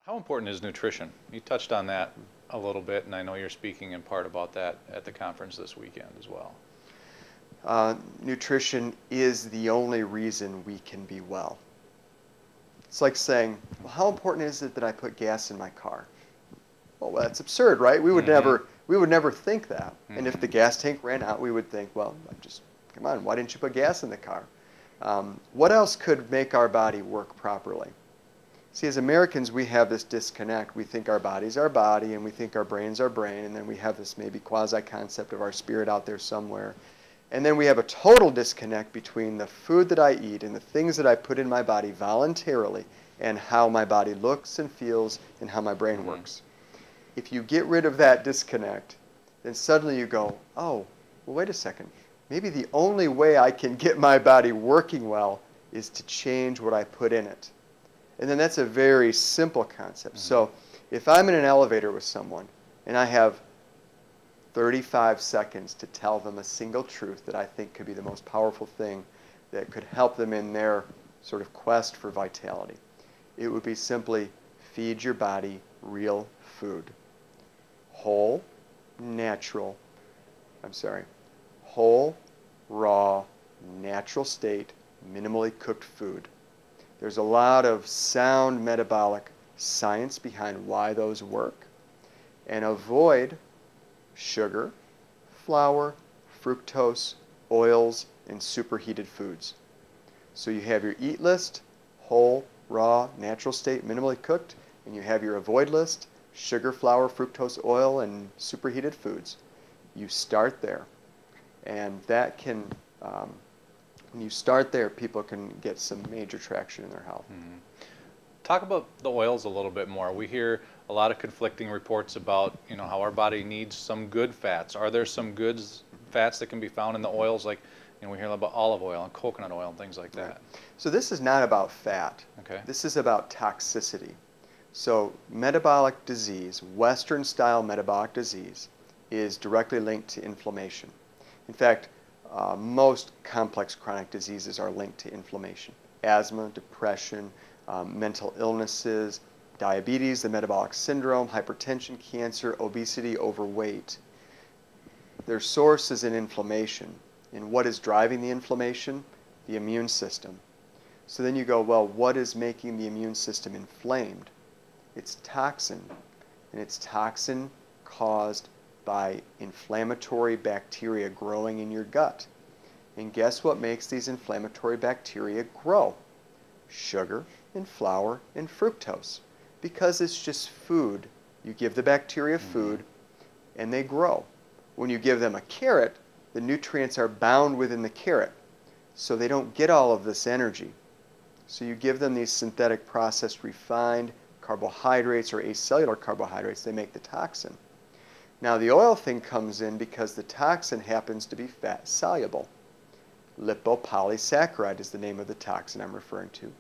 How important is nutrition? You touched on that a little bit, and I know you're speaking in part about that at the conference this weekend as well. Nutrition is the only reason we can be well. It's like saying, well, how important is it that I put gas in my car? Well, that's absurd, right? We would never think that. And if the gas tank ran out, we would think, well, come on, why didn't you put gas in the car? What else could make our body work properly? See, as Americans, we have this disconnect. We think our body's our body, and we think our brain's our brain, and then we have this maybe quasi-concept of our spirit out there somewhere. And then we have a total disconnect between the food that I eat and the things that I put in my body voluntarily and how my body looks and feels and how my brain works. If you get rid of that disconnect, then suddenly you go, oh, well, wait a second. Maybe the only way I can get my body working well is to change what I put in it. And then that's a very simple concept. So if I'm in an elevator with someone and I have 35 seconds to tell them a single truth that I think could be the most powerful thing that could help them in their sort of quest for vitality, it would be simply feed your body real food. Whole, raw, natural state, minimally cooked food. There's a lot of sound metabolic science behind why those work. And avoid sugar, flour, fructose, oils, and superheated foods. So you have your eat list, whole, raw, natural state, minimally cooked, and you have your avoid list, sugar, flour, fructose, oil, and superheated foods. You start there. And that can, when you start there, people can get some major traction in their health. Talk about the oils a little bit more. We hear a lot of conflicting reports about, how our body needs some good fats. Are there some good fats that can be found in the oils? Like, we hear about olive oil and coconut oil and things like that. Right. So this is not about fat. Okay. This is about toxicity. So metabolic disease, Western-style metabolic disease, is directly linked to inflammation. In fact, most complex chronic diseases are linked to inflammation. Asthma, depression, mental illnesses, diabetes, the metabolic syndrome, hypertension, cancer, obesity, overweight. Their source is in inflammation. And what is driving the inflammation? The immune system. So then you go, well, what is making the immune system inflamed? It's toxin. And it's toxin caused by inflammatory bacteria growing in your gut. And guess what makes these inflammatory bacteria grow? Sugar and flour and fructose. Because it's just food. You give the bacteria food and they grow. When you give them a carrot, the nutrients are bound within the carrot, so they don't get all of this energy. So you give them these synthetic processed refined carbohydrates or acellular carbohydrates, they make the toxin. Now the oil thing comes in because the toxin happens to be fat soluble. Lipopolysaccharide is the name of the toxin I'm referring to.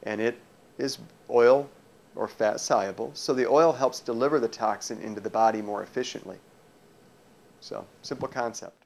And it is oil or fat soluble, so the oil helps deliver the toxin into the body more efficiently. So, simple concept.